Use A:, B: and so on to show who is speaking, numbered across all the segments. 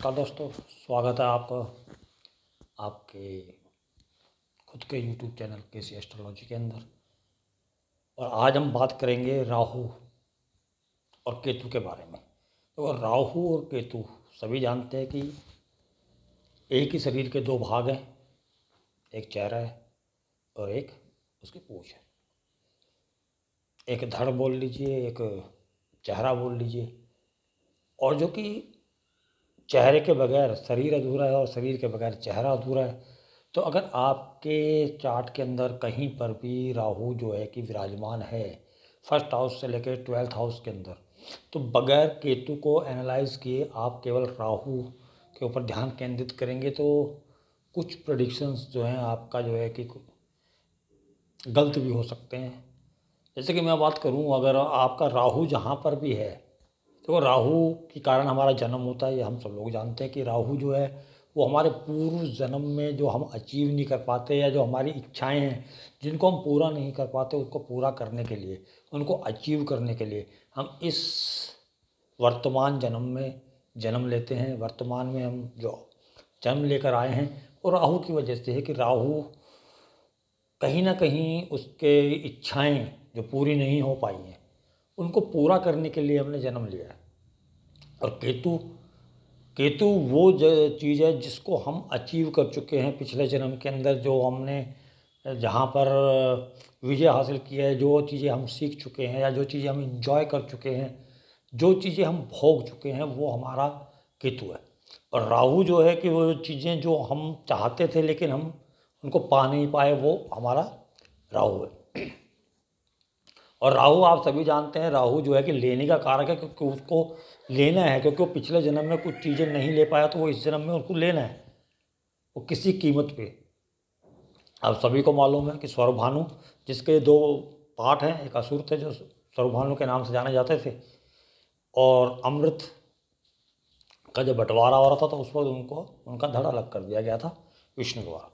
A: नमस्कार दोस्तों, स्वागत है आपका आपके खुद के यूट्यूब चैनल केसी एस्ट्रोलॉजी के अंदर। और आज हम बात करेंगे राहु और केतु के बारे में। तो राहु और केतु सभी जानते हैं कि एक ही शरीर के दो भाग हैं, एक चेहरा है और एक उसकी पूंछ है। एक धड़ बोल लीजिए, एक चेहरा बोल लीजिए। और जो कि चेहरे के बगैर शरीर अधूरा है और शरीर के बगैर चेहरा अधूरा है। तो अगर आपके चार्ट के अंदर कहीं पर भी राहु जो है कि विराजमान है फर्स्ट हाउस से लेकर 12th हाउस के अंदर, तो बगैर केतु को एनालाइज किए आप केवल राहु के ऊपर ध्यान केंद्रित करेंगे तो कुछ प्रेडिक्शंस जो हैं आपका जो है कि गलत भी हो सकते हैं। जैसे कि मैं बात करूं, अगर आपका राहु जहां पर भी है तो राहु के कारण हमारा जन्म होता है। ये हम सब लोग जानते हैं कि राहु जो है वो हमारे पूर्व जन्म में जो हम अचीव नहीं कर पाते या जो हमारी इच्छाएं हैं जिनको हम पूरा नहीं कर पाते, उसको पूरा करने के लिए, उनको अचीव करने के लिए हम इस वर्तमान जन्म में जन्म लेते हैं। वर्तमान में हम जो जन्म लेकर आए हैं वो राहु की वजह से है कि राहु कहीं ना कहीं उसके इच्छाएं जो पूरी नहीं हो पाई हैं उनको पूरा करने के लिए हमने जन्म लिया है। और केतु केतु वो चीज़ है जिसको हम अचीव कर चुके हैं पिछले जन्म के अंदर, जो हमने जहाँ पर विजय हासिल किया है, जो चीज़ें हम सीख चुके हैं या जो चीज़ें हम इंजॉय कर चुके हैं, जो चीज़ें हम भोग चुके हैं, वो हमारा केतु है। और राहु जो है कि वो चीज़ें जो हम चाहते थे लेकिन हम उनको पा नहीं पाए, वो हमारा राहु है। और राहु आप सभी जानते हैं, राहु जो है कि लेने का कारक है, क्योंकि उसको लेना है, क्योंकि वो पिछले जन्म में कुछ चीज़ें नहीं ले पाया तो वो इस जन्म में उसको लेना है, वो किसी कीमत पे। आप सभी को मालूम है कि स्वरभानु जिसके दो पार्ट हैं, एक असुर थे जो स्वरभानु के नाम से जाने जाते थे, और अमृत का जब बंटवारा हो रहा था तो उस वक्त उनको उनका धड़ अलग कर दिया गया था विष्णु द्वारा।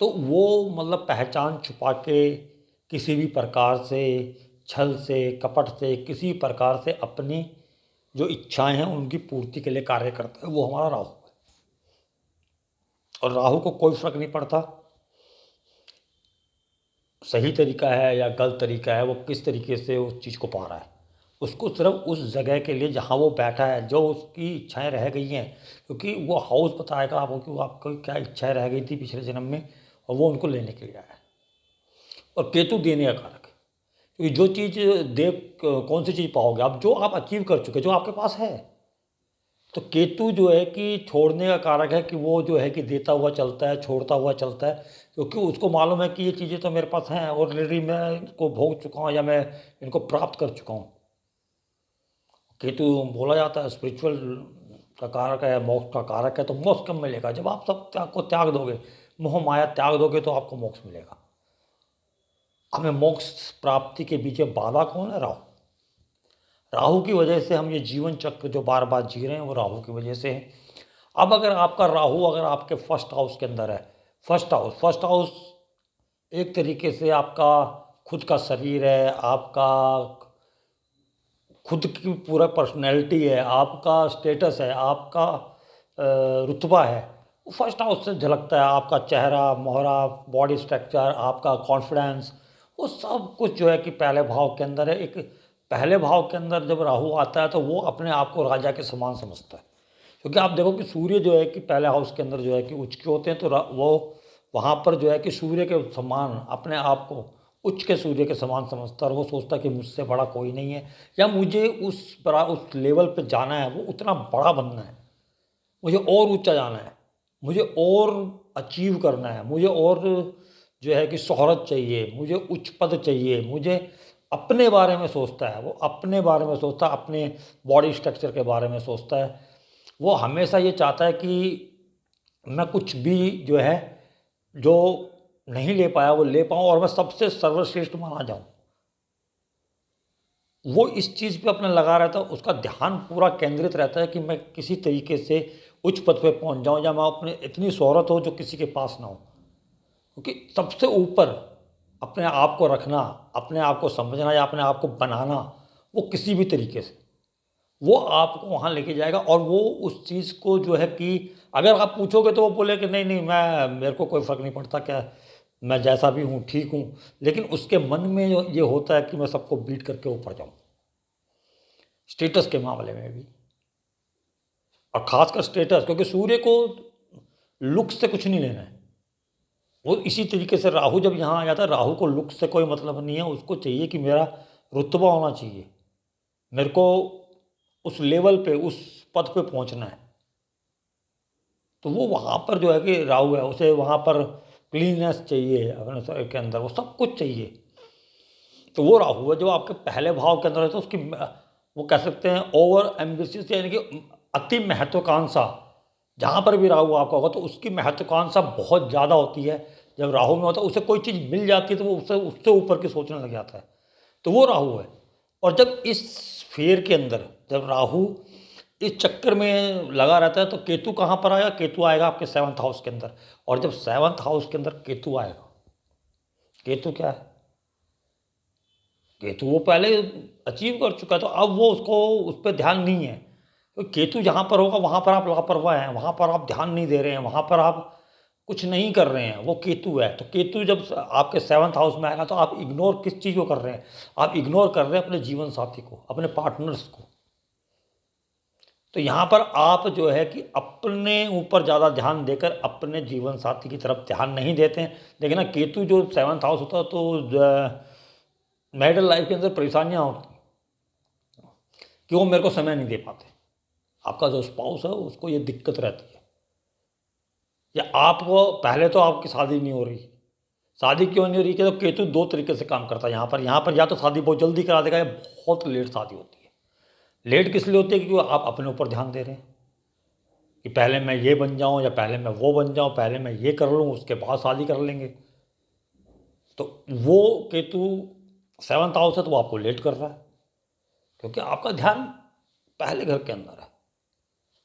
A: तो वो मतलब पहचान छुपा के किसी भी प्रकार से, छल से, कपट से, किसी प्रकार से अपनी जो इच्छाएं हैं उनकी पूर्ति के लिए कार्य करता है, वो हमारा राहु है। और राहु को कोई फर्क नहीं पड़ता सही तरीका है या गलत तरीका है, वो किस तरीके से उस चीज़ को पा रहा है। उसको सिर्फ उस जगह के लिए जहाँ वो बैठा है, जो उसकी इच्छाएं रह गई हैं, क्योंकि वो हाउस बताएगा आपको कि वो आपको क्या इच्छाएं रह गई थी पिछले जन्म में, और वो उनको लेने के लिए आया है। और केतु देने का कारक है, क्योंकि जो चीज़ दे, कौन सी चीज़ पाओगे आप, जो आप अचीव कर चुके, जो आपके पास है। तो केतु जो है कि छोड़ने का कारक है, कि वो जो है कि देता हुआ चलता है, छोड़ता हुआ चलता है, क्योंकि उसको मालूम है कि ये चीज़ें तो मेरे पास हैं, ऑलरेडी मैं इनको भोग चुका हूँ या मैं इनको प्राप्त कर चुका हूँ। केतु बोला जाता है स्पिरिचुअल का कारक है, मोक्ष का कारक है। तो मोक्ष कब मिलेगा? जब आप सब त्याग को त्याग दोगे, मोह माया त्याग दोगे, तो आपको मोक्ष मिलेगा। हमें मोक्ष प्राप्ति के पीछे बाधा कौन है? राहु। राहु की वजह से हम ये जीवन चक्र जो बार बार जी रहे हैं वो राहु की वजह से है। अब अगर आपका राहु अगर आपके फर्स्ट हाउस के अंदर है, फर्स्ट हाउस एक तरीके से आपका खुद का शरीर है, आपका खुद की पूरा पर्सनैलिटी है, आपका स्टेटस है, आपका रुतबा है, वो फर्स्ट हाउस से झलकता है। आपका चेहरा, मोहरा, बॉडी स्ट्रक्चर, आपका कॉन्फिडेंस, वो सब कुछ जो है कि पहले भाव के अंदर है। एक पहले भाव के अंदर जब राहु आता है तो वो अपने आप को राजा के समान समझता है, क्योंकि आप देखो कि सूर्य जो है कि पहले हाउस के अंदर जो है कि उच्च के होते हैं, तो वो वहाँ पर जो है कि सूर्य के समान अपने आप को उच्च के सूर्य के समान समझता है। और वो सोचता है कि मुझसे बड़ा कोई नहीं है, या मुझे उस लेवल पे जाना है, वो उतना बड़ा बनना है, मुझे और ऊंचा जाना है, मुझे और अचीव करना है, मुझे और जो है कि शोहरत चाहिए, मुझे उच्च पद चाहिए, मुझे अपने बारे में सोचता है। वो अपने बारे में सोचता है, अपने बॉडी स्ट्रक्चर के बारे में सोचता है। वो हमेशा ये चाहता है कि मैं कुछ भी जो है, जो नहीं ले पाया वो ले पाऊँ, और मैं सबसे सर्वश्रेष्ठ माना जाऊँ। वो इस चीज़ पे अपना लगा रहता है, उसका ध्यान पूरा केंद्रित रहता है कि मैं किसी तरीके से उच्च पद पे पहुंच जाऊं, या मैं अपने इतनी शोहरत हो जो किसी के पास ना हो। क्योंकि सबसे ऊपर अपने आप को रखना, अपने आप को समझना या अपने आप को बनाना, वो किसी भी तरीके से, वो आपको वहाँ लेके जाएगा और वो उस चीज़ को जो है कि अगर आप पूछोगे तो वो बोले कि नहीं नहीं, मैं मेरे को कोई फ़र्क नहीं पड़ता, क्या मैं जैसा भी हूँ ठीक हूँ, लेकिन उसके मन में ये होता है कि मैं सबको बीट करके ऊपर जाऊँ, स्टेटस के मामले में भी। और खासकर स्टेटस, क्योंकि सूर्य को लुक से कुछ नहीं लेना है। वो इसी तरीके से राहु जब यहाँ आ जाता है, राहु को लुक से कोई मतलब नहीं है, उसको चाहिए कि मेरा रुतबा होना चाहिए, मेरे को उस लेवल पे, उस पद पे पहुँचना है। तो वो वहाँ पर जो है कि राहु है, उसे वहाँ पर क्लीननेस चाहिए अपने शरीर के अंदर, वो सब कुछ चाहिए। तो वो राहु है जो आपके पहले भाव के अंदर है, तो उसकी वो कह सकते हैं ओवर एम्बिशियस, यानी कि अति महत्वाकांक्षा। जहाँ पर भी राहु आपका होगा तो उसकी महत्वाकांक्षा बहुत ज़्यादा होती है। जब राहु में होता है, उसे कोई चीज़ मिल जाती है तो वो उससे उससे ऊपर की सोचने लग जाता है, तो वो राहु है। और जब इस फेर के अंदर जब राहु इस चक्कर में लगा रहता है, तो केतु कहाँ पर आएगा? केतु आएगा आपके 7th हाउस के अंदर। और जब 7th हाउस के अंदर केतु आएगा, केतु क्या है? केतु वो पहले अचीव कर चुका है, तो अब वो उसको उस पर ध्यान नहीं है। तो केतु जहाँ पर होगा वहाँ पर आप लापरवाह हैं, वहाँ पर आप ध्यान नहीं दे रहे हैं, वहाँ पर आप कुछ नहीं कर रहे हैं, वो केतु है। तो केतु जब आपके 7th हाउस में आएगा तो आप इग्नोर किस चीज़ को कर रहे हैं? आप इग्नोर कर रहे हैं अपने जीवन साथी को, अपने पार्टनर्स को। तो यहाँ पर आप जो है कि अपने ऊपर ज़्यादा ध्यान देकर अपने जीवन साथी की तरफ ध्यान नहीं देते हैं। देखिए ना, केतु जो 7th हाउस होता है तो मैरिटल लाइफ के अंदर परेशानियाँ होती हैं कि वो मेरे को समय नहीं दे पाते। आपका जो स्पाउस है उसको ये दिक्कत रहती है, या आपको पहले तो आपकी शादी नहीं हो रही। शादी क्यों नहीं हो रही? कि तो केतु दो तरीके से काम करता है यहाँ पर या तो शादी बहुत जल्दी करा देगा या बहुत लेट शादी होती है। लेट किस लिए होती है? क्योंकि आप अपने ऊपर ध्यान दे रहे हैं कि पहले मैं ये बन जाऊं या पहले मैं वो बन जाऊं, पहले मैं ये कर लूं उसके बाद शादी कर लेंगे। तो वो केतु 7th हाउस है तो वो आपको लेट कर रहा है, क्योंकि आपका ध्यान पहले घर के अंदर है।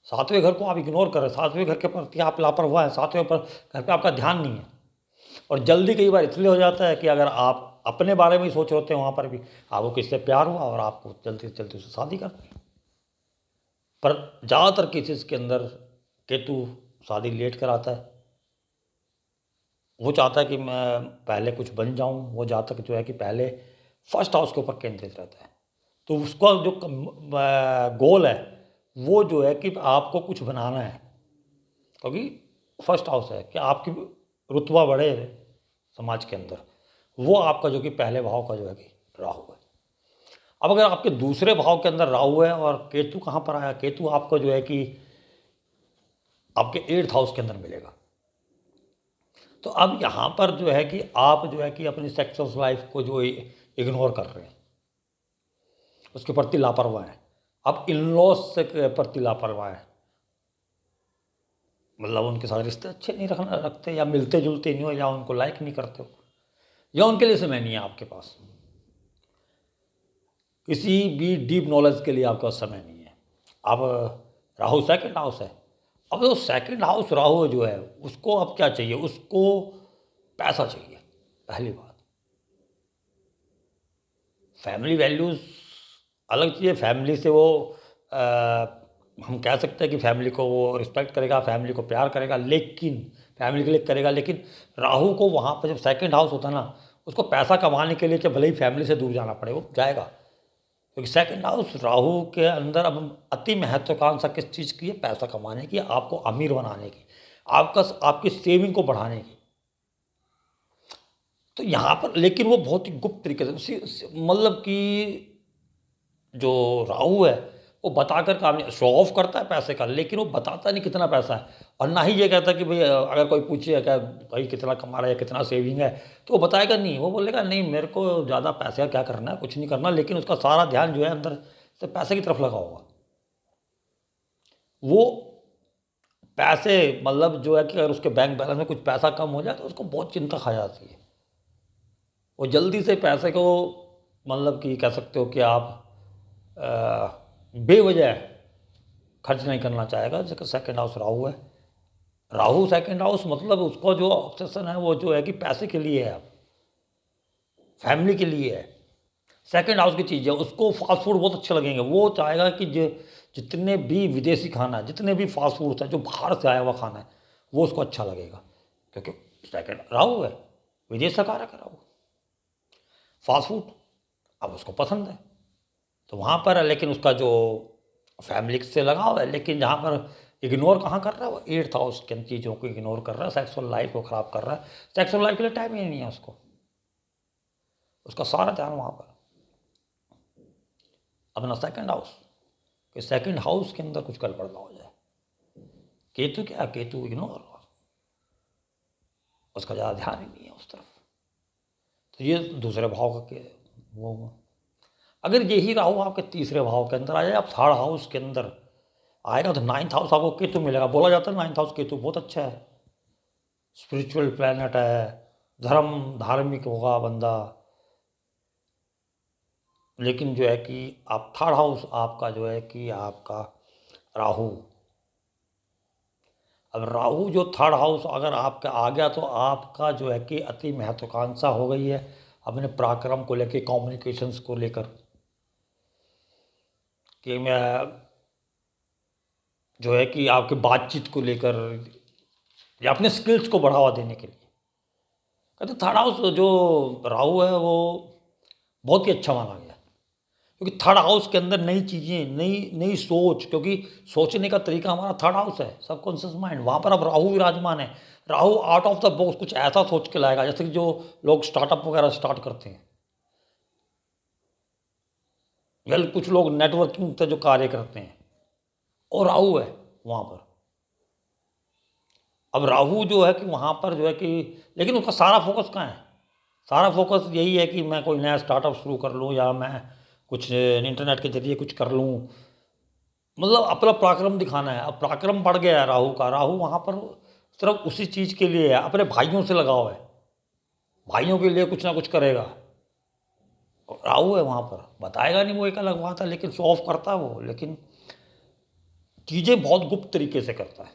A: 7वें घर को आप इग्नोर कर रहे हैं, 7वें घर के प्रति आप लापरवाह हैं, 7वें पर घर पे आपका ध्यान नहीं है। और जल्दी कई बार इसलिए हो जाता है कि अगर आप अपने बारे में ही सोच रहे होते हैं, वहाँ पर भी आपको किससे प्यार हुआ और आपको जल्दी से जल्दी उससे शादी करनी है। पर ज़्यादातर केसेस के अंदर केतु शादी लेट कराता है। वो चाहता है कि मैं पहले कुछ बन जाऊं, वो जातक जो है कि पहले फर्स्ट हाउस के ऊपर केंद्रित रहता है। तो उसका जो गोल है वो जो है कि आपको कुछ बनाना है, क्योंकि फर्स्ट हाउस है कि आपकी रुतबा बढ़े समाज के अंदर। वो आपका जो कि पहले भाव का जो है कि राहु है। अब अगर आपके दूसरे भाव के अंदर राहु है और केतु कहाँ पर आया? केतु आपको जो है कि आपके 8th हाउस के अंदर मिलेगा। तो अब यहाँ पर जो है कि आप जो है कि अपनी सेक्सुअल लाइफ को जो इग्नोर कर रहे हैं, उसके प्रति लापरवाह हैं। आप इन लॉज से प्रति लापरवाह हैं, मतलब उनके साथ रिश्ते अच्छे नहीं रखते, या मिलते जुलते नहीं हो, या उनको लाइक नहीं करते हो, या उनके लिए समय नहीं है आपके पास, किसी भी डीप नॉलेज के लिए आपके पास समय नहीं है। अब राहु 2nd हाउस है। अब जो 2nd हाउस राहु जो है उसको अब क्या चाहिए? उसको पैसा चाहिए, पहली बात। फैमिली वैल्यूज़ अलग चीज़ है। फैमिली से वो हम कह सकते हैं कि फैमिली को वो रिस्पेक्ट करेगा, फैमिली को प्यार करेगा, लेकिन फैमिली के लिए करेगा। लेकिन राहु को वहाँ पर जब 2nd हाउस होता है ना, उसको पैसा कमाने के लिए चाहे भले ही फैमिली से दूर जाना पड़े, वो जाएगा। क्योंकि 2nd हाउस राहु के अंदर अब अति महत्वाकांक्षा किस चीज़ की है? पैसा कमाने की, आपको अमीर बनाने की, आपकी सेविंग को बढ़ाने की। तो यहाँ पर लेकिन वो बहुत ही गुप्त तरीके से मतलब कि जो राहु है वो बताकर काम नहीं, शो ऑफ करता है पैसे का, लेकिन वो बताता नहीं कितना पैसा है। और ना ही ये कहता कि भाई अगर कोई पूछे क्या भाई कितना कमा रहा है, कितना सेविंग है, तो वो बताएगा नहीं। वो बोलेगा नहीं मेरे को ज़्यादा पैसे का क्या करना है, कुछ नहीं करना, लेकिन उसका सारा ध्यान जो है अंदर से पैसे की तरफ लगा होगा। वो पैसे मतलब जो है कि अगर उसके बैंक बैलेंस में कुछ पैसा कम हो जाए तो उसको बहुत चिंता खा जाती है। वो जल्दी से पैसे को मतलब कि कह सकते हो कि आप बेवजह खर्च नहीं करना चाहेगा। जैसे 2nd हाउस राहु है, राहु 2nd हाउस मतलब उसको जो ऑब्सेशन है वो जो है कि पैसे के लिए है, फैमिली के लिए है। सेकंड हाउस की चीज़ है, उसको फास्ट फूड बहुत अच्छे लगेंगे। वो चाहेगा कि जितने भी विदेशी खाना है, जितने भी फास्ट फूड्स हैं जो बाहर से आया हुआ खाना है, वो उसको अच्छा लगेगा, क्योंकि सेकंड राहु है, विदेश का कारक है राहु, फास्ट फूड अब उसको पसंद है। तो वहाँ पर लेकिन उसका जो फैमिली से लगाव है, लेकिन जहाँ पर इग्नोर कहाँ कर रहा है वो 8th हाउस के चीज़ों को इग्नोर कर रहा है, सेक्सुअल लाइफ को ख़राब कर रहा है। सेक्सुअल लाइफ के लिए टाइम ही नहीं है उसको, उसका सारा ध्यान वहाँ पर। अपना सेकंड हाउस, कि सेकंड हाउस के अंदर कुछ गड़बड़ ना हो जाए। केतु क्या, केतु इग्नोर, उसका ज़्यादा ध्यान ही नहीं है उस तरफ। तो ये दूसरे भाव का के वो, अगर यही राहु आपके तीसरे भाव के अंदर आ जाए, आप थर्ड हाउस के अंदर आएगा तो 9th हाउस आपको केतु मिलेगा। बोला जाता है 9th हाउस केतु बहुत अच्छा है, स्पिरिचुअल प्लैनेट है, धार्मिक होगा बंदा। लेकिन जो है कि आप थर्ड हाउस आपका जो है कि आपका राहु, अब राहु जो थर्ड हाउस अगर आपका आ गया तो आपका जो है कि अति महत्वाकांक्षा हो गई है अपने पराक्रम को लेकर, कम्युनिकेशंस को लेकर, कि मैं जो है कि आपके बातचीत को लेकर या अपने स्किल्स को बढ़ावा देने के लिए। कहते थर्ड हाउस जो राहु है वो बहुत ही अच्छा माना गया, क्योंकि थर्ड हाउस के अंदर नई चीज़ें, नई नई सोच, क्योंकि सोचने का तरीका हमारा थर्ड हाउस है, सबकॉन्शियस माइंड। वहाँ पर अब राहु विराजमान है। Rahu out of the box कुछ ऐसा सोच के लाएगा, जैसे कि जो लोग स्टार्टअप वगैरह स्टार्ट करते हैं, या कुछ लोग नेटवर्किंग से जो कार्य करते हैं, और राहु है वहाँ पर। अब राहु जो है कि वहाँ पर जो है कि, लेकिन उसका सारा फोकस कहाँ है? सारा फोकस यही है कि मैं कोई नया स्टार्टअप शुरू कर लूँ, या मैं कुछ इंटरनेट के जरिए कुछ कर लूँ, मतलब अपना पराक्रम दिखाना है। अब पराक्रम बढ़ गया है राहु का। राहु वहाँ पर सिर्फ उसी चीज़ के लिए है, अपने भाइयों से लगाव है, भाइयों के लिए कुछ ना कुछ करेगा। राहु है वहाँ पर, बताएगा नहीं, वो एक अलग बात है, लेकिन शो ऑफ करता है वो, लेकिन चीज़ें बहुत गुप्त तरीके से करता है,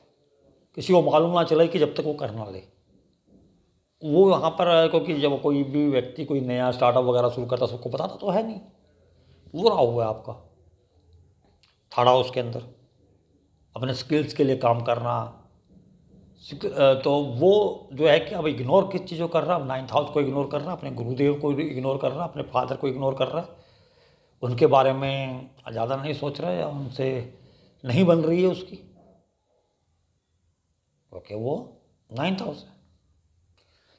A: किसी को मालूम ना चले कि जब तक वो कर ना ले। वो वहाँ पर क्योंकि जब कोई भी व्यक्ति कोई नया स्टार्टअप वगैरह शुरू करता है, सबको बताता तो है नहीं। वो राहु है आपका थर्ड हाउस के अंदर, अपने स्किल्स के लिए काम करना। तो वो जो है कि अब इग्नोर किस चीज़ को कर रहा है, 9th हाउस को इग्नोर कर रहा है, अपने गुरुदेव को इग्नोर कर रहा है, अपने फादर को इग्नोर कर रहा है, उनके बारे में ज़्यादा नहीं सोच रहा है, या उनसे नहीं बन रही है उसकी, क्योंकि वो 9th हाउस है।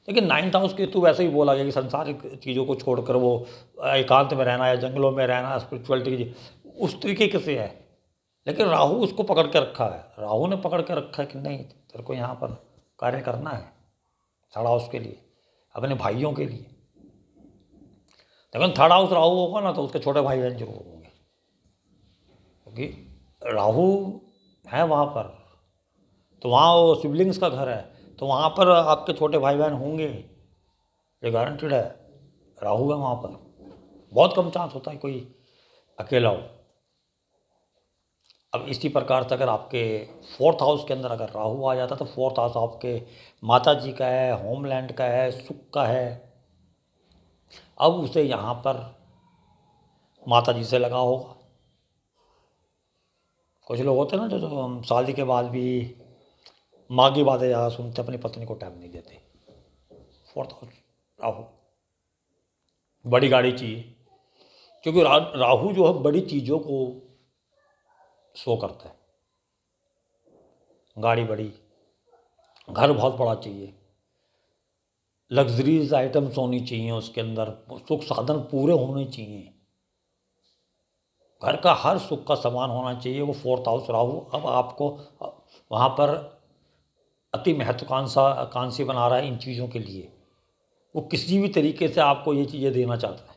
A: लेकिन 9th हाउस के तो वैसे ही बोला गया कि संसारिक चीज़ों को छोड़कर वो एकांत में रहना, या जंगलों में रहना, स्पिरिचुअलिटी की उस तरीके से है। लेकिन राहु उसको पकड़ के रखा है, राहु ने पकड़ के रखा है कि नहीं, तेरे को यहाँ पर कार्य करना है थर्ड हाउस के लिए, अपने भाइयों के लिए। लेकिन थर्ड हाउस राहु होगा ना तो उसके छोटे भाई बहन जरूर होंगे, क्योंकि राहु है वहाँ पर, तो वहाँ वो सिबलिंग्स का घर है, तो वहाँ पर आपके छोटे भाई बहन होंगे, ये गारंटेड है। राहु है वहाँ पर, बहुत कम चांस होता है कोई अकेला हो। अब इसी प्रकार से अगर आपके 4th हाउस के अंदर अगर राहु आ जाता तो 4th हाउस आपके माता जी का है, होमलैंड का है, सुख का है। अब उसे यहाँ पर माता जी से लगा होगा। कुछ लोग होते हैं ना जो शादी के बाद भी माँ की बातें ज़्यादा सुनते, अपनी पत्नी को टाइम नहीं देते। 4th हाउस राहु, बड़ी गाड़ी चाहिए, क्योंकि राहु जो है बड़ी चीज़ों को शो करता है। गाड़ी बड़ी, घर बहुत बड़ा चाहिए, लग्जरीज आइटम्स होनी चाहिए उसके अंदर, सुख साधन पूरे होने चाहिए, घर का हर सुख का सामान होना चाहिए। वो 4th हाउस राहु अब आपको वहाँ पर अति महत्वाकांक्षी बना रहा है इन चीज़ों के लिए। वो किसी भी तरीके से आपको ये चीज़ें देना चाहता है।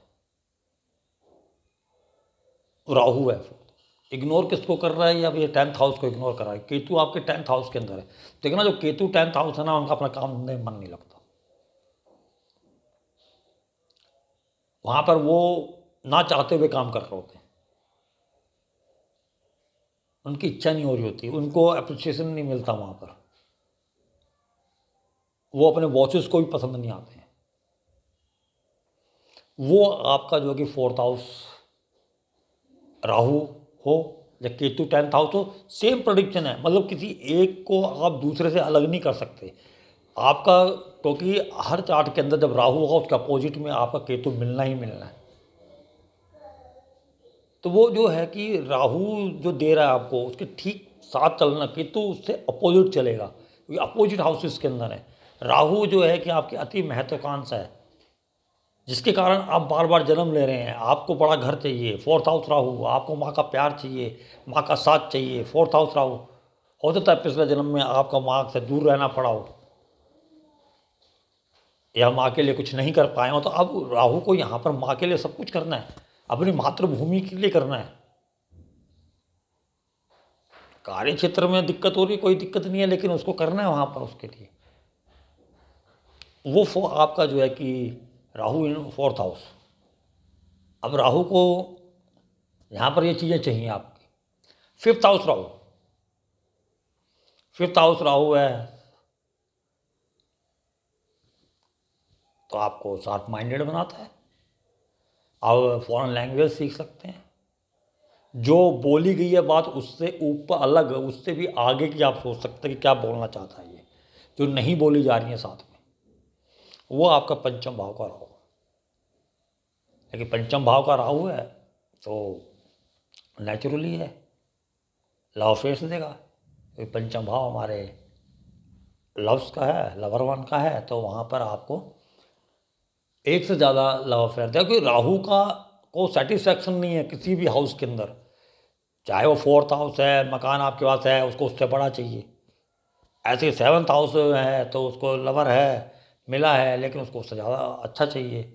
A: राहु है, इग्नोर किसको कर रहा है, या ये 10th हाउस को इग्नोर कर रहा है। केतु आपके 10th हाउस के अंदर है, देखना जो केतु 10th हाउस है ना, उनका अपना काम में मन नहीं लगता। वहाँ पर वो ना चाहते हुए काम कर रहे होते हैं, उनकी इच्छा नहीं हो रही होती, उनको अप्रिसिएशन नहीं मिलता वहाँ पर, वो अपने बॉसेस को भी पसंद नहीं आते हैं। वो आपका जो है कि 4th हाउस राहु हो या केतु 10th हाउस हो, सेम प्रोडिक्शन है। मतलब किसी एक को आप दूसरे से अलग नहीं कर सकते आपका, क्योंकि हर चार्ट के अंदर जब राहु होगा उसके अपोजिट में आपका केतु मिलना ही मिलना है। तो वो जो है कि राहु जो दे रहा है आपको उसके ठीक साथ चलना, केतु उससे अपोजिट चलेगा क्योंकि अपोजिट हाउस इसके अंदर है। राहु जो है कि आपकी अति महत्वाकांक्षा है, जिसके कारण आप बार बार जन्म ले रहे हैं। आपको बड़ा घर चाहिए, 4th हाउस राहु, आपको माँ का प्यार चाहिए, माँ का साथ चाहिए, 4th हाउस राहु। हो सकता है पिछले जन्म में आपका माँ से दूर रहना पड़ा हो या माँ के लिए कुछ नहीं कर पाए हो, तो अब राहु को यहाँ पर माँ के लिए सब कुछ करना है, अपनी मातृभूमि के लिए करना है। कार्य क्षेत्र में दिक्कत हो रही, कोई दिक्कत नहीं है, लेकिन उसको करना है वहाँ पर, उसके लिए वो आपका जो है कि राहु इन 4th हाउस। अब राहु को यहाँ पर ये चीज़ें चाहिए आपकी। 5th house Rahu, 5th house Rahu है तो आपको शार्प माइंडेड बनाता है। आप फॉरेन लैंग्वेज सीख सकते हैं, जो बोली गई है बात उससे ऊपर अलग, उससे भी आगे की आप सोच सकते हैं कि क्या बोलना चाहता है ये, जो नहीं बोली जा रही है साथ में। वो आपका पंचम भाव का राहु। लेकिन पंचम भाव का राहु है तो नेचुरली है लव अफेयर्स देगा, क्योंकि पंचम भाव हमारे लव्स का है, लवर वन का है, तो वहाँ पर आपको एक से ज़्यादा लव अफेयर देगा। क्योंकि राहु का को सेटिस्फैक्शन नहीं है किसी भी हाउस के अंदर, चाहे वो 4th हाउस है, मकान आपके पास है, उसको उससे बड़ा चाहिए। ऐसे 7th हाउस है तो उसको लवर है मिला है, लेकिन उसको उससे ज़्यादा अच्छा चाहिए,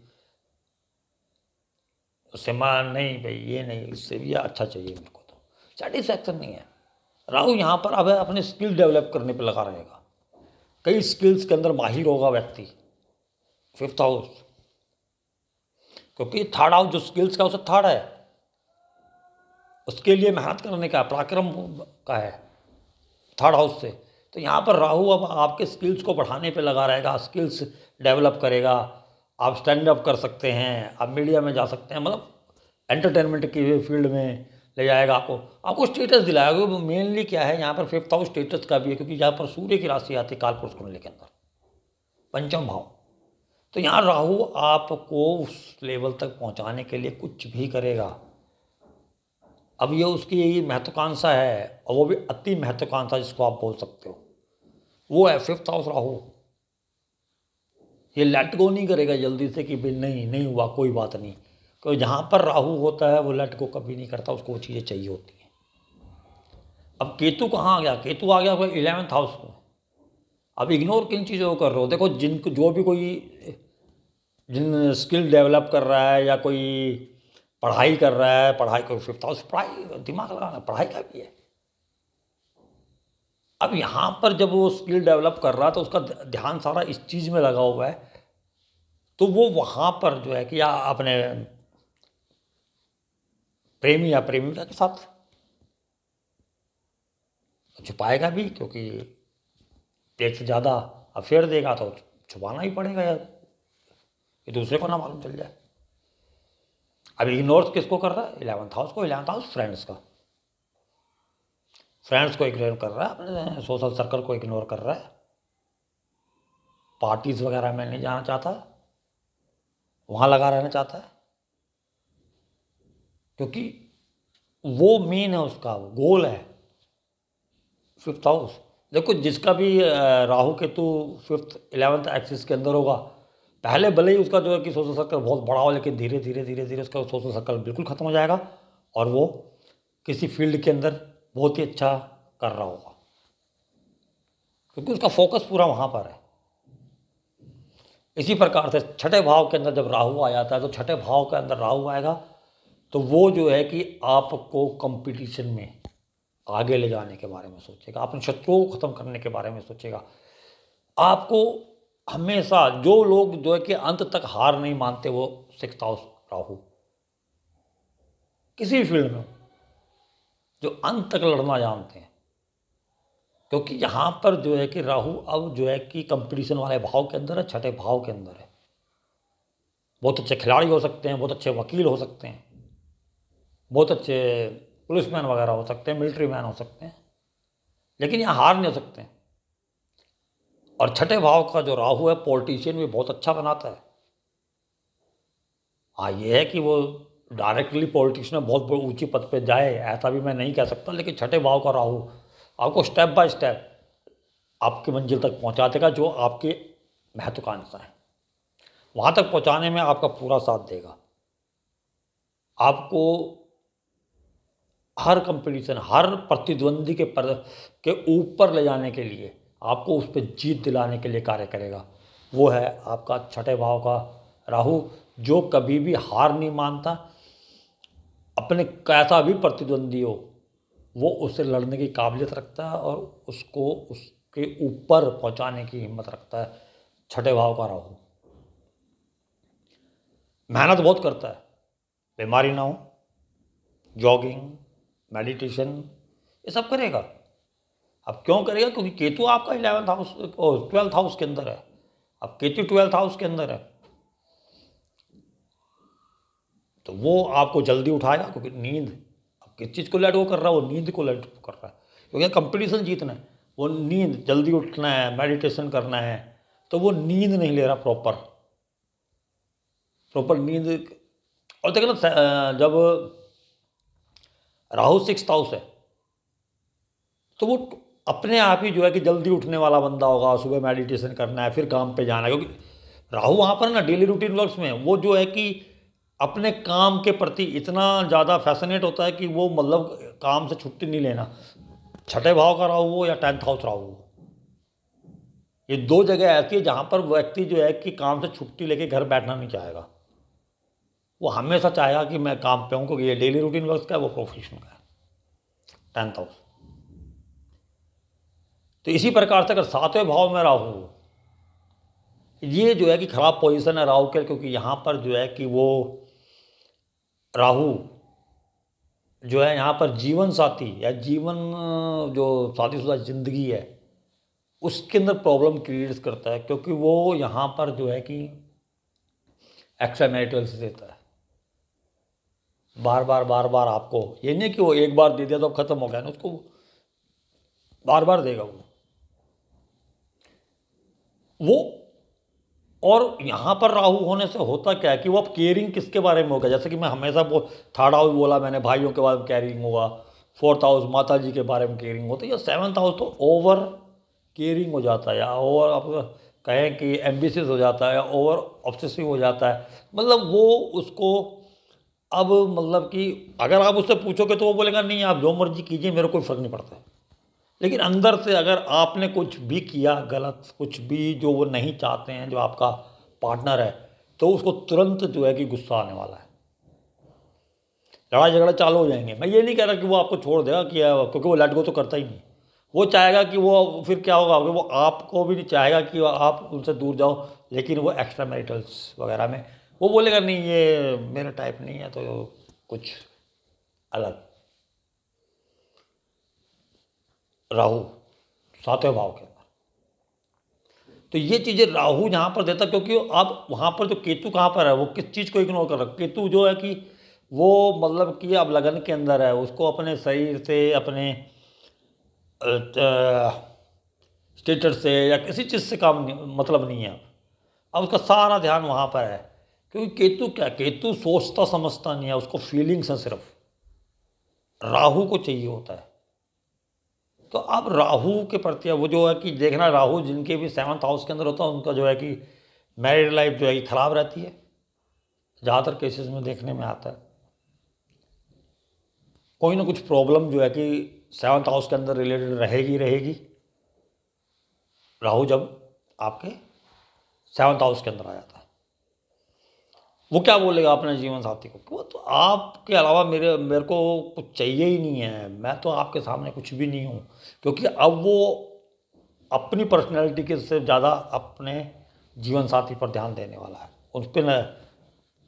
A: उससे मान नहीं भाई ये नहीं, इससे भी अच्छा चाहिए मेरे को, तो सेटिस्फैक्शन नहीं है। राहु यहाँ पर अब अपने स्किल डेवलप करने पे लगा रहेगा, कई स्किल्स के अंदर माहिर होगा व्यक्ति। 5th हाउस, क्योंकि 3rd हाउस जो स्किल्स का उसे 3rd है, उसके लिए मेहनत करने का पराक्रम का है 3rd हाउस से। तो यहाँ पर राहु अब आपके स्किल्स को बढ़ाने पे लगा रहेगा, स्किल्स डेवलप करेगा। आप स्टैंड अप कर सकते हैं, आप मीडिया में जा सकते हैं, मतलब एंटरटेनमेंट की फील्ड में ले जाएगा आपको स्टेटस दिलाएगा। मेनली क्या है यहाँ पर 5th हाउस स्टेटस का भी है, क्योंकि यहाँ पर सूर्य की राशि आती है कालपुरुष कुंडली के अंदर, पंचम भाव। तो यहाँ राहु आपको उस लेवल तक पहुँचाने के लिए कुछ भी करेगा। अब ये उसकी महत्वाकांक्षा है, और वो भी अति महत्वाकांक्षा जिसको आप बोल सकते हो, वो है 5th हाउस राहु। ये लेट गो नहीं करेगा जल्दी से कि भाई नहीं नहीं हुआ कोई बात नहीं, क्योंकि जहाँ पर राहु होता है वो लेट गो कभी नहीं करता, उसको वो चीज़ें चाहिए होती हैं। अब केतु कहाँ आ गया, केतु आ गया कोई 11th हाउस में। अब इग्नोर किन चीज़ों को कर रहे हो, देखो जिनको जो भी कोई जिन स्किल डेवलप कर रहा है या कोई पढ़ाई कर रहा है, पढ़ाई को 5th हाउस, पढ़ाई दिमाग लगाना पढ़ाई का भी है। अब यहाँ पर जब वो स्किल डेवलप कर रहा है तो उसका ध्यान सारा इस चीज़ में लगा हुआ है, तो वो वहाँ पर जो है कि या अपने प्रेमी या प्रेमिका के साथ छुपाएगा भी, क्योंकि एक से ज़्यादा अफेयर देगा तो छुपाना ही पड़ेगा यार, कि दूसरे को ना मालूम चल जाए। अब इग्नोर किसको कर रहा है, 11th हाउस को। 11th हाउस फ्रेंड्स का, फ्रेंड्स को इग्नोर कर रहा है, अपने सोशल सर्कल को इग्नोर कर रहा है। पार्टीज वगैरह में नहीं जाना चाहता, वहाँ लगा रहना चाहता है, क्योंकि वो मेन है, उसका वो गोल है 5th हाउस। देखो जिसका भी Rahu Ketu 5th 11th axis के अंदर होगा, पहले भले ही उसका जो है कि सोशल सर्कल बहुत बड़ा हो, लेकिन धीरे धीरे धीरे धीरे उसका सोशल सर्कल बिल्कुल ख़त्म हो जाएगा और वो किसी फील्ड के अंदर बहुत ही अच्छा कर रहा होगा, क्योंकि उसका फोकस पूरा वहाँ पर है। इसी प्रकार से छठे भाव के अंदर जब राहु आ जाता है, तो छठे भाव के अंदर राहु आएगा तो वो जो है कि आपको कंपटीशन में आगे ले जाने के बारे में सोचेगा, अपने शत्रुओं को ख़त्म करने के बारे में सोचेगा। आपको हमेशा जो लोग जो है कि अंत तक हार नहीं मानते, वो 6th हाउस राहु किसी भी फील्ड में हो, जो अंत तक लड़ना जानते हैं, क्योंकि यहाँ पर जो है कि राहु अब जो है कि कंपटीशन वाले भाव के अंदर है, छठे भाव के अंदर है। बहुत अच्छे खिलाड़ी हो सकते हैं, बहुत अच्छे वकील हो सकते हैं, बहुत अच्छे पुलिसमैन वगैरह हो सकते हैं, मिलिट्री मैन हो सकते हैं, लेकिन यहाँ हार नहीं हो सकते हैं। और छठे भाव का जो राहु है पॉलिटिशियन भी बहुत अच्छा बनाता है। हाँ, ये है कि वो डायरेक्टली पॉलिटिक्स में बहुत ऊंची पद पे जाए ऐसा भी मैं नहीं कह सकता, लेकिन छठे भाव का राहु आपको स्टेप बाय स्टेप आपकी मंजिल तक पहुंचा देगा, जो आपकी महत्वाकांक्षा है वहाँ तक पहुँचाने में आपका पूरा साथ देगा। आपको हर कंपटीशन, हर प्रतिद्वंदी के ऊपर ले जाने के लिए, आपको उस पर जीत दिलाने के लिए कार्य करेगा। वो है आपका छठे भाव का राहु, जो कभी भी हार नहीं मानता। अपने कैसा भी प्रतिद्वंदी हो वो उससे लड़ने की काबिलियत रखता है और उसको उसके ऊपर पहुंचाने की हिम्मत रखता है। छठे भाव का राहु मेहनत बहुत करता है, बीमारी ना हो, जॉगिंग, मेडिटेशन, ये सब करेगा। अब क्यों करेगा? क्योंकि केतु आपका 11th हाउस और 12th हाउस के अंदर है। अब केतु 12th हाउस के अंदर है तो वो आपको जल्दी उठाएगा, क्योंकि नींद, अब किस चीज़ को लेट वो कर रहा है, वो नींद को लेट कर रहा है, क्योंकि कंपटीशन जीतना है। वो नींद, जल्दी उठना है, मेडिटेशन करना है, तो वो नींद नहीं ले रहा प्रॉपर प्रॉपर नींद। और देखो ना, जब राहु 6th हाउस है तो वो अपने आप ही जो है कि जल्दी उठने वाला बंदा होगा, सुबह मेडिटेशन करना है, फिर काम पे जाना है, क्योंकि राहु वहाँ पर ना डेली रूटीन वर्क्स में वो जो है कि अपने काम के प्रति इतना ज़्यादा फैसिनेट होता है कि वो मतलब काम से छुट्टी नहीं लेना। छठे भाव का राहु हो या 10th हाउस राहु हो, ये दो जगह ऐसी है जहाँ पर व्यक्ति जो है कि काम से छुट्टी लेके घर बैठना नहीं चाहेगा। वो हमेशा चाहेगा कि मैं काम पे हूँ, क्योंकि ये डेली रूटीन वर्क्स का है, वो प्रोफेशन का है 10th हाउस। तो इसी प्रकार से अगर 7वें भाव में राहु हो, ये जो है कि खराब पोजीशन है राहु के, क्योंकि यहाँ पर जो है कि वो राहु जो है यहाँ पर जीवन साथी या जीवन जो शादीशुदा जिंदगी है उसके अंदर प्रॉब्लम क्रिएट करता है, क्योंकि वो यहाँ पर जो है कि एक्स्ट्रा मैरिटल से देता है। बार बार बार बार आपको, ये नहीं कि वो एक बार दे दिया तो अब खत्म हो गया ना, उसको बार बार देगा वो। और यहाँ पर राहु होने से होता क्या है कि वो अब केयरिंग किसके बारे में होगा, जैसे कि मैं हमेशा वो 3rd हाउस बोला मैंने, भाइयों के बारे में केयरिंग होगा, 4th हाउस माता जी के बारे में केयरिंग होता है, या 7th हाउस तो ओवर केयरिंग हो जाता है, या ओवर आप कहें कि एम्बिशियस हो जाता है, या ओवर ऑब्सेसिव हो जाता है। मतलब वो उसको अब मतलब कि अगर आप उससे पूछोगे तो वो बोलेगा नहीं आप जो मर्जी कीजिए, मेरे को कोई फर्क नहीं पड़ता है। लेकिन अंदर से अगर आपने कुछ भी किया गलत, कुछ भी जो वो नहीं चाहते हैं, जो आपका पार्टनर है, तो उसको तुरंत जो है कि गुस्सा आने वाला है, लड़ाई झगड़ा चालू हो जाएंगे। मैं ये नहीं कह रहा कि वो आपको छोड़ देगा, कि क्योंकि वो लेट गो तो करता ही नहीं। वो चाहेगा कि वो फिर क्या होगा, वो आपको भी नहीं चाहेगा कि आप उनसे दूर जाओ, लेकिन वो एक्स्ट्रा मैरिटल्स वगैरह में वो बोलेगा नहीं ये मेरा टाइप नहीं है, तो कुछ अलग। राहु 7वें भाव के अंदर, तो ये चीज़ें राहु यहाँ पर देता, क्योंकि आप वहाँ पर जो केतु कहाँ पर है, वो किस चीज़ को इग्नोर कर रहा है। केतु जो है कि वो मतलब कि अब लगन के अंदर है, उसको अपने शरीर से, अपने स्टेटस से या किसी चीज़ से काम नहीं, मतलब नहीं है। अब उसका सारा ध्यान वहाँ पर है, क्योंकि केतु क्या, केतु सोचता समझता नहीं है, उसको फीलिंग्स है सिर्फ। राहु को चाहिए होता है। तो अब राहु के प्रति वो जो है कि देखना, राहु जिनके भी 7th हाउस के अंदर होता है उनका जो है कि मैरिड लाइफ जो है कि खराब रहती है, ज़्यादातर केसेस में देखने में आता है। कोई ना कुछ प्रॉब्लम जो है कि 7th हाउस के अंदर रिलेटेड रहेगी रहेगी, राहु जब आपके 7th हाउस के अंदर आ जाता है। वो क्या बोलेगा अपने जीवन साथी को, वो तो आपके अलावा मेरे को कुछ चाहिए ही नहीं है, मैं तो आपके सामने कुछ भी नहीं हूँ। क्योंकि अब वो अपनी पर्सनैलिटी के से ज़्यादा अपने जीवन साथी पर ध्यान देने वाला है, उस पर न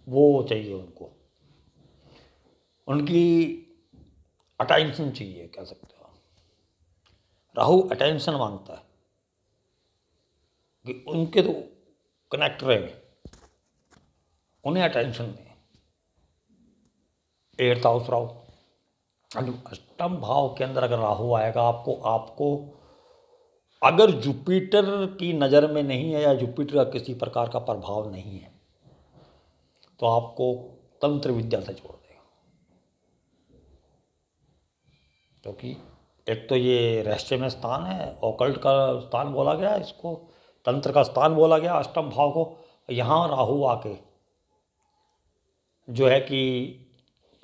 A: वो चाहिए उनको, उनकी अटेंशन चाहिए, कह सकते हो। राहु अटेंशन मांगता है कि उनके तो कनेक्ट रहे। उन्हें अटेंशन दें। 8th हाउस राहु, अष्टम भाव के अंदर अगर राहु आएगा आपको अगर जुपिटर की नज़र में नहीं है या जुपिटर का किसी प्रकार का प्रभाव नहीं है तो आपको तंत्र विद्या से जोड़ देगा। क्योंकि एक तो ये रहस्यमय स्थान है, ऑकल्ट का स्थान बोला गया, इसको तंत्र का स्थान बोला गया अष्टम भाव को। यहाँ राहु आके जो है कि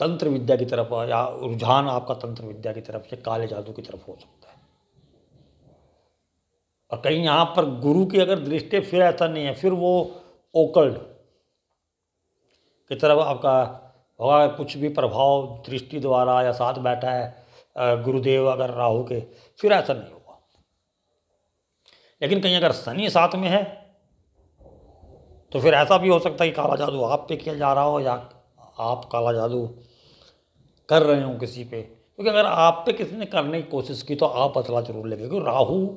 A: तंत्र विद्या की तरफ या रुझान आपका तंत्र विद्या की तरफ से काले जादू की तरफ हो सकता है। और कहीं यहाँ पर गुरु की अगर दृष्टि फिर ऐसा नहीं है, फिर वो ओकल्ट की तरफ आपका होगा। कुछ भी प्रभाव दृष्टि द्वारा या साथ बैठा है गुरुदेव अगर राहु के, फिर ऐसा नहीं होगा। लेकिन कहीं अगर शनि साथ में है तो फिर ऐसा भी हो सकता है कि काला जादू आप पे किया जा रहा हो या आप काला जादू कर रहे हो किसी पे। क्योंकि अगर आप पे किसी ने करने की कोशिश की तो आप बदला जरूर लेंगे, क्योंकि राहु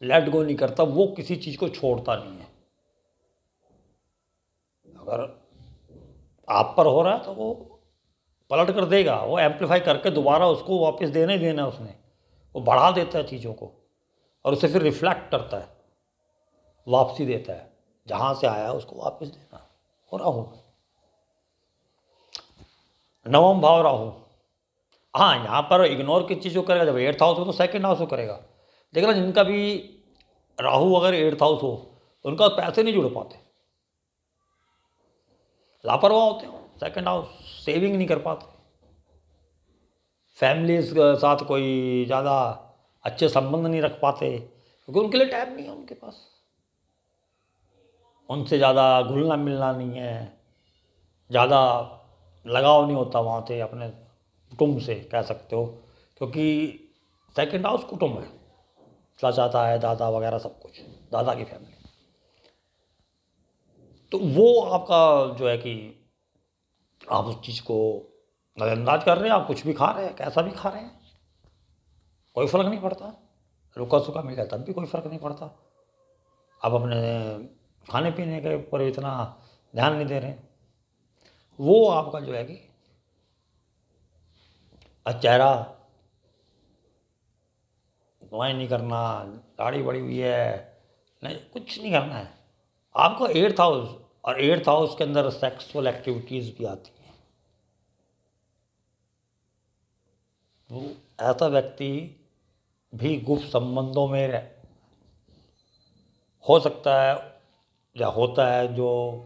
A: लेट गो नहीं करता, वो किसी चीज़ को छोड़ता नहीं है। अगर आप पर हो रहा है तो वो पलट कर देगा, वो एम्पलीफाई करके दोबारा उसको वापस देना ही देना है उसने। वो बढ़ा देता है चीज़ों को और उसे फिर रिफ्लेक्ट करता है, वापसी देता है, जहाँ से आया उसको वापस देना। और राहु नवम भाव राहु, हाँ यहाँ पर इग्नोर किस चीज़ को करेगा, जब 8th हाउस हो तो 2nd हाउस को करेगा। देखना जिनका भी राहु अगर 8th हाउस हो उनका पैसे नहीं जुड़ पाते, लापरवाह होते हो। 2nd हाउस सेविंग नहीं कर पाते, फैमिली के साथ कोई ज़्यादा अच्छे संबंध नहीं रख पाते, क्योंकि उनके लिए टाइम नहीं है उनके पास, उनसे ज़्यादा घुलना मिलना नहीं है, ज़्यादा लगाव नहीं होता वहाँ से अपने कुटुंब से, कह सकते हो। क्योंकि 2nd हाउस कुटुंब है, चाचा है, दादा वगैरह सब कुछ, दादा की फैमिली। तो वो आपका जो है कि आप उस चीज़ को नज़रअंदाज कर रहे हैं, आप कुछ भी खा रहे हैं, कैसा भी खा रहे हैं, कोई फ़र्क नहीं पड़ता। रुका सूखा मिल जाए तब भी कोई फ़र्क नहीं पड़ता। आप अपने खाने पीने के ऊपर इतना ध्यान नहीं दे रहे हैं। वो आपका जो है कि चेहरा दवाई नहीं करना, दाढ़ी बड़ी हुई है, नहीं कुछ नहीं करना है। आपको 8th हाउस, और 8th हाउस के अंदर सेक्सुअल एक्टिविटीज़ भी आती हैं। वो ऐसा व्यक्ति भी गुप्त संबंधों में हो सकता है या होता है, जो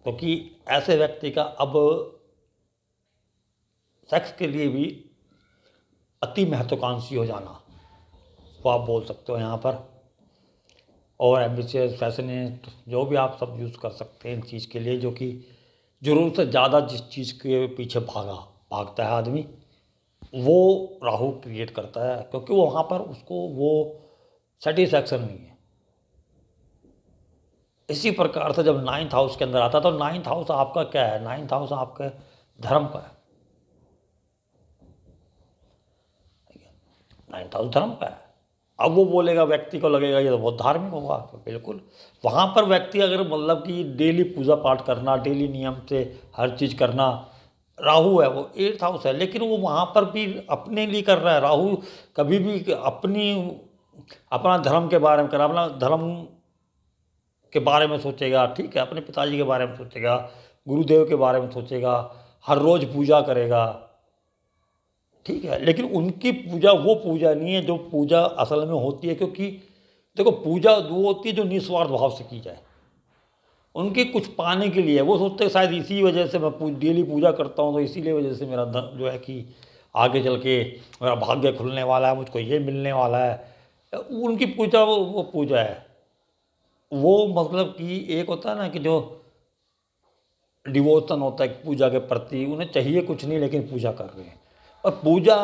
A: क्योंकि ऐसे व्यक्ति का अब सेक्स के लिए भी अति महत्वाकांक्षी हो जाना, वो आप बोल सकते हो यहाँ पर। और एम्बिशियस, फैसिनेट, जो भी आप सब यूज़ कर सकते हैं इन चीज़ के लिए, जो कि ज़रूरत से ज़्यादा जिस चीज़ के पीछे भागता है आदमी, वो राहु क्रिएट करता है। क्योंकि वो वहाँ पर उसको वो सेटिस्फैक्शन नहीं है। इसी प्रकार से जब 9th हाउस के अंदर आता है तो 9th हाउस आपका क्या है, 9th हाउस आपके धर्म का है। 9th हाउस धर्म का है। अब वो बोलेगा, व्यक्ति को लगेगा ये तो बहुत धार्मिक होगा, तो बिल्कुल वहाँ पर व्यक्ति अगर मतलब कि डेली पूजा पाठ करना, डेली नियम से हर चीज़ करना, राहु है वो 8th हाउस है, लेकिन वो वहाँ पर भी अपने लिए कर रहा है। राहु कभी भी अपना धर्म के बारे में कर, अपना धर्म के बारे में सोचेगा, ठीक है, अपने पिताजी के बारे में सोचेगा, गुरुदेव के बारे में सोचेगा, हर रोज़ पूजा करेगा, ठीक है। लेकिन उनकी पूजा वो पूजा नहीं है जो पूजा असल में होती है। क्योंकि देखो, पूजा वो होती है जो निस्वार्थ भाव से की जाए। उनके कुछ पाने के लिए वो सोचते हैं शायद इसी वजह से मैं डेली पूजा करता हूँ, तो इसीलिए वजह से मेरा धन जो है कि आगे चल के मेरा भाग्य खुलने वाला है, मुझको ये मिलने वाला है। उनकी पूजा वो पूजा है। वो मतलब कि एक होता है ना कि जो डिवोशन होता है पूजा के प्रति, उन्हें चाहिए कुछ नहीं लेकिन पूजा कर रहे हैं। और पूजा,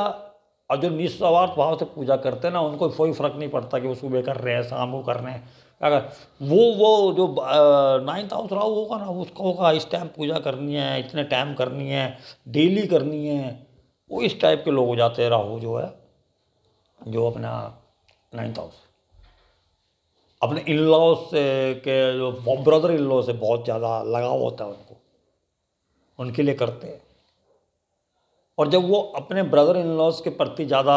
A: और जो निस्वार्थ भाव से पूजा करते हैं ना, उनको कोई फ़र्क नहीं पड़ता कि वो सुबह कर रहे हैं, शाम को कर रहे हैं। अगर वो जो 9th हाउस राहु होगा ना, उसका होगा इस टाइम पूजा करनी है, इतने टाइम करनी है, डेली करनी है। वो इस टाइप के लोग हो जाते हैं, राहु जो है, जो अपना 9th हाउस। अपने इन लॉ से के जो ब्रदर इन लॉ से बहुत ज़्यादा लगाव होता है उनको, उनके लिए करते हैं। और जब वो अपने ब्रदर इन लॉज के प्रति ज़्यादा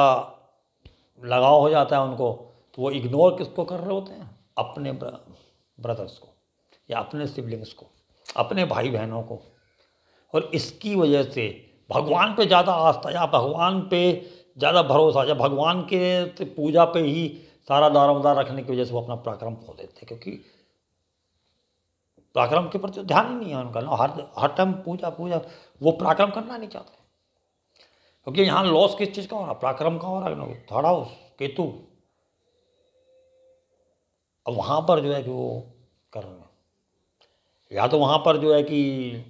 A: लगाव हो जाता है उनको, तो वो इग्नोर किसको कर रहे होते हैं? अपने ब्रदर्स को या अपने सिबलिंग्स को, अपने भाई बहनों को। और इसकी वजह से भगवान पे ज़्यादा आस्था या भगवान पे ज़्यादा भरोसा या भगवान के पूजा पे ही सारा दारोमदार रखने की वजह से वो अपना पराक्रम खो देते हैं, क्योंकि पराक्रम के प्रति ध्यान ही नहीं है उनका ना। हर टाइम पूजा पूजा, वो पराक्रम करना नहीं चाहते, क्योंकि यहाँ लॉस किस चीज़ का हो रहा, पराक्रम का हो रहा है। थर्ड हाउस केतु, अब वहाँ पर जो है कि वो कर रहे हैं, या तो वहाँ पर जो है कि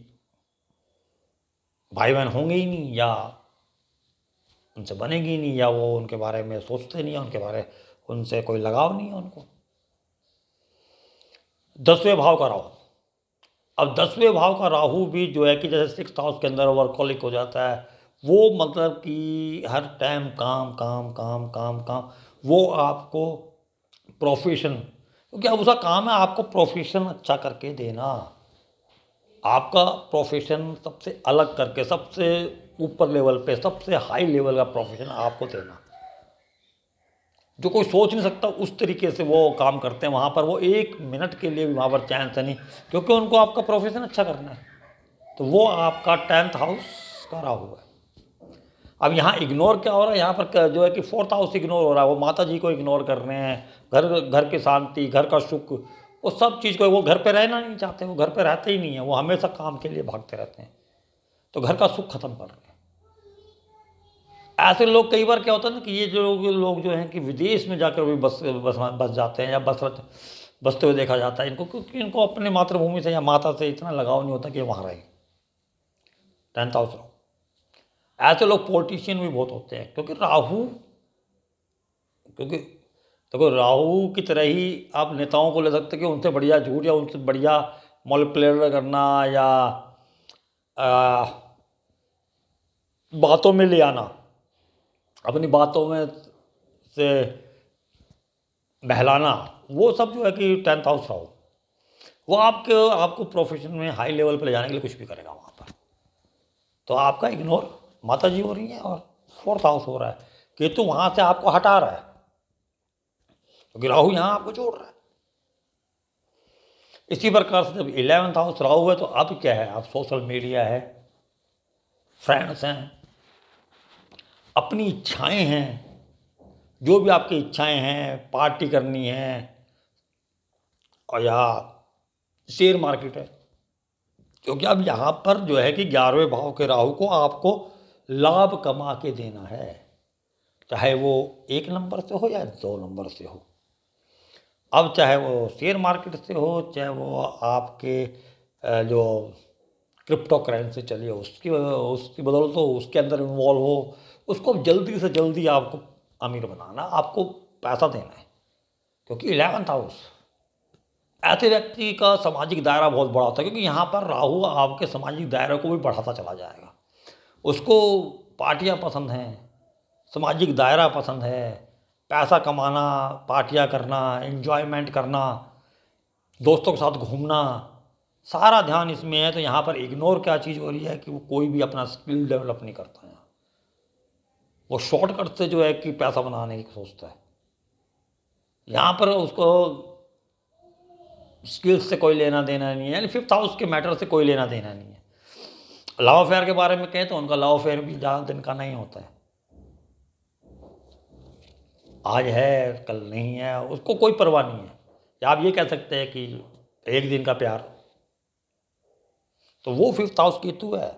A: भाई बहन होंगे ही नहीं, या उनसे बनेगी ही नहीं, या वो उनके बारे में सोचते नहीं है, उनसे कोई लगाव नहीं है उनको। 10वें भाव का राहु, अब 10वें भाव का राहु भी जो है कि जैसे 6th हाउस के अंदर वर्कहोलिक हो जाता है, वो मतलब कि हर टाइम काम काम काम काम काम, वो आपको प्रोफेशन, क्योंकि अब उसका काम है आपको प्रोफेशन अच्छा करके देना, आपका प्रोफेशन सबसे अलग करके, सबसे ऊपर लेवल पे, सबसे हाई लेवल का प्रोफेशन आपको देना, जो कोई सोच नहीं सकता उस तरीके से वो काम करते हैं वहाँ पर। वो 1 मिनट के लिए भी वहाँ पर चैन से नहीं, क्योंकि उनको आपका प्रोफेशन अच्छा करना है। तो वो आपका 10th हाउस का राहु है। अब यहाँ इग्नोर क्या हो रहा है, यहाँ पर जो है कि 4th हाउस इग्नोर हो रहा है, वो माता जी को इग्नोर कर रहे हैं, घर की शांति, घर का सुख, वो सब चीज़ को, वो घर पे रहना नहीं चाहते, वो घर पे रहते ही नहीं है, वो हमेशा काम के लिए भागते रहते हैं, तो घर का सुख खत्म कर रहे हैं। ऐसे लोग कई बार क्या होता है ना कि ये जो लोग जो हैं कि विदेश में जाकर भी बस जाते हैं, या बसते हुए देखा जाता है इनको, क्योंकि इनको अपने मातृभूमि से या माता से इतना लगाव नहीं होता कि वहाँ रहे। 10th हाउस राहु, ऐसे लोग पॉलिटिशियन भी बहुत होते हैं, क्योंकि देखो राहु की तरह ही आप नेताओं को ले सकते कि उनसे बढ़िया झूठ या उनसे बढ़िया मॉनिपुलेट करना, या बातों में ले आना, अपनी बातों में से बहलाना, वो सब जो है कि 10th हाउस राहु, वो आपको प्रोफेशन में हाई लेवल पर ले जाने के लिए कुछ भी करेगा वहाँ पर। तो आपका इग्नोर माता जी हो रही है, और 4th हाउस हो रहा है, केतु वहाँ से आपको हटा रहा है, क्योंकि राहु यहाँ आपको जोड़ रहा है। इसी प्रकार से जब 11th हाउस राहु है, तो अब क्या है, आप सोशल मीडिया है, फ्रेंड्स हैं, अपनी इच्छाएं हैं, जो भी आपकी इच्छाएं हैं, पार्टी करनी है, और या शेयर मार्केट है, क्योंकि अब यहाँ पर जो है कि 11वें भाव के राहु को आपको लाभ कमा के देना है, चाहे वो 1 नंबर से हो या 2 नंबर से हो। अब चाहे वो शेयर मार्केट से हो, चाहे वो आपके जो क्रिप्टो करेंसी चली है उसकी बदौलत हो, उसके अंदर इन्वॉल्व हो, उसको जल्दी से जल्दी आपको अमीर बनाना, आपको पैसा देना है, क्योंकि 11th हाउस, ऐसे व्यक्ति का सामाजिक दायरा बहुत बड़ा होता है, क्योंकि यहाँ पर राहु आपके सामाजिक दायरे को भी बढ़ाता चला जाएगा। उसको पार्टियाँ पसंद हैं, सामाजिक दायरा पसंद है, पैसा कमाना, पार्टियाँ करना, एंजॉयमेंट करना, दोस्तों के साथ घूमना, सारा ध्यान इसमें है। तो यहाँ पर इग्नोर क्या चीज़ हो रही है कि वो कोई भी अपना स्किल डेवलप नहीं करता है, वो शॉर्टकट से जो है कि पैसा बनाने की सोचता है। यहाँ पर उसको स्किल्स से कोई लेना देना नहीं है, यानी 5th हाउस के मैटर से कोई लेना देना नहीं है। लव अफेयर के बारे में कहें तो उनका लव अफेयर भी ज़्यादा दिन का नहीं होता है, आज है कल नहीं है, उसको कोई परवाह नहीं है। या आप ये कह सकते हैं कि 1 दिन का प्यार, तो वो 5th हाउस केतु है।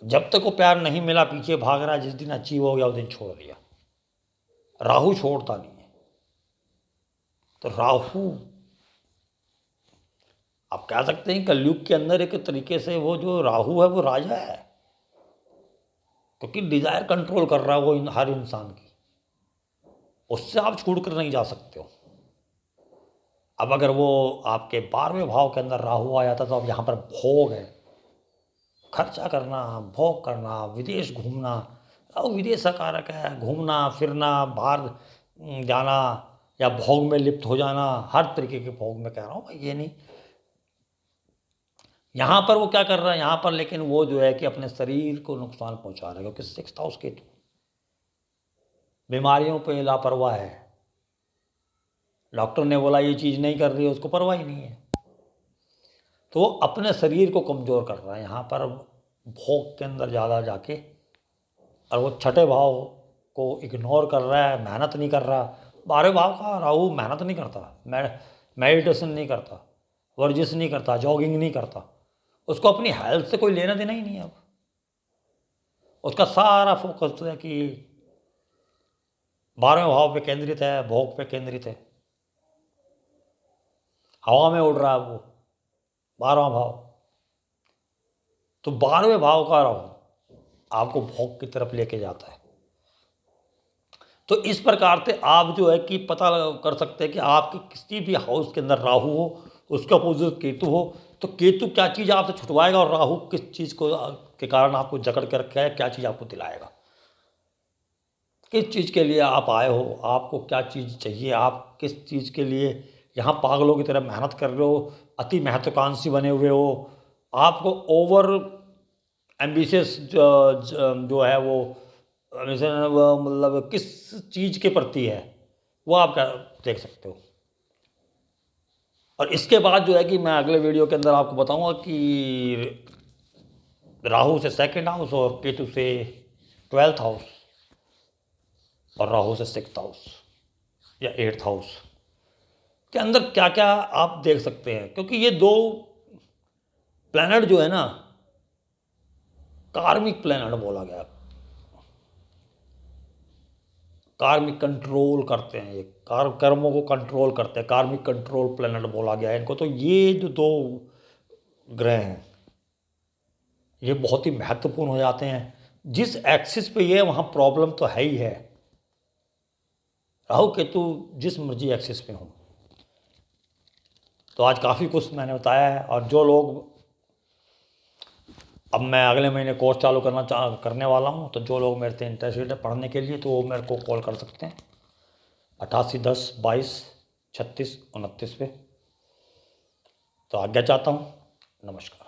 A: जब तक वो प्यार नहीं मिला पीछे भाग रहा है, जिस दिन अचीव हो गया उस दिन छोड़ दिया। राहु छोड़ता नहीं है, तो राहु आप कह सकते हैं कलयुग के अंदर एक तरीके से वो जो राहु है वो राजा है, क्योंकि डिजायर कंट्रोल कर रहा है वो हर इंसान की, उससे आप छूट कर नहीं जा सकते हो। अब अगर वो आपके 12वें भाव के अंदर राहु आ जाता तो अब यहाँ पर भोग है, खर्चा करना, भोग करना, विदेश घूमना, अब विदेश का कारक है, घूमना फिरना, बाहर जाना, या भोग में लिप्त हो जाना, हर तरीके के भोग में कह रहा हूँ, ये नहीं। यहाँ पर वो क्या कर रहा है, यहाँ पर लेकिन वो जो है कि अपने शरीर को नुकसान पहुंचा रहा है, क्योंकि 6th हाउस केतु बीमारियों पे लापरवाह है। डॉक्टर ने बोला ये चीज़ नहीं कर रही है, उसको परवाह ही नहीं है, तो वो अपने शरीर को कमज़ोर कर रहा है यहाँ पर भोग के अंदर ज़्यादा जाके। और वो छठे भाव को इग्नोर कर रहा है, मेहनत नहीं कर रहा। 12वें भाव का राहु मेहनत नहीं करता, मेडिटेशन नहीं करता, वर्जिश नहीं करता, जॉगिंग नहीं करता, उसको अपनी हेल्थ से कोई लेना देना ही नहीं है। अब उसका सारा फोकस है कि 12वें भाव पे केंद्रित है, भोग पे केंद्रित है, हवा में उड़ रहा है वो 12वां भाव। तो 12वें भाव का राहु आपको भोग की तरफ लेके जाता है। तो इस प्रकार से आप जो है कि पता कर सकते हैं कि आपके किसी भी हाउस के अंदर राहु हो, उसका अपोजिट केतु हो, तो केतु क्या चीज़ आपसे छुटवाएगा और राहु किस चीज़ को के कारण आपको जकड़ के रखा है, क्या चीज़ आपको दिलाएगा, किस चीज़ के लिए आप आए हो, आपको क्या चीज़ चाहिए, आप किस चीज़ के लिए यहाँ पागलों की तरह मेहनत कर रहे हो, अति महत्वाकांक्षी बने हुए हो, आपको ओवर एम्बिशियस जो है वो मतलब किस चीज़ के प्रति है वो आप क्या देख सकते हो। और इसके बाद जो है कि मैं अगले वीडियो के अंदर आपको बताऊंगा कि राहु से 2nd हाउस और केतु से 12th हाउस और राहु से 6th हाउस या 8th हाउस के अंदर क्या क्या आप देख सकते हैं। क्योंकि ये दो प्लैनेट जो है ना, कार्मिक प्लैनेट बोला गया, कार्मिक कंट्रोल करते हैं, ये कर्मों को कंट्रोल करते हैं, कार्मिक कंट्रोल प्लैनेट बोला गया है इनको। तो ये जो दो ग्रह हैं ये बहुत ही महत्वपूर्ण हो जाते हैं। जिस एक्सिस पे ये वहाँ प्रॉब्लम तो है ही है, राहु केतु जिस मर्जी एक्सिस पे हो। तो आज काफ़ी कुछ मैंने बताया है। और जो लोग, अब मैं अगले महीने कोर्स चालू करने वाला हूँ, तो जो लोग मेरे से इंटरेस्टेड है पढ़ने के लिए, तो वो मेरे को कॉल कर सकते हैं 8810223629 पे। तो आज्ञा चाहता हूँ, नमस्कार।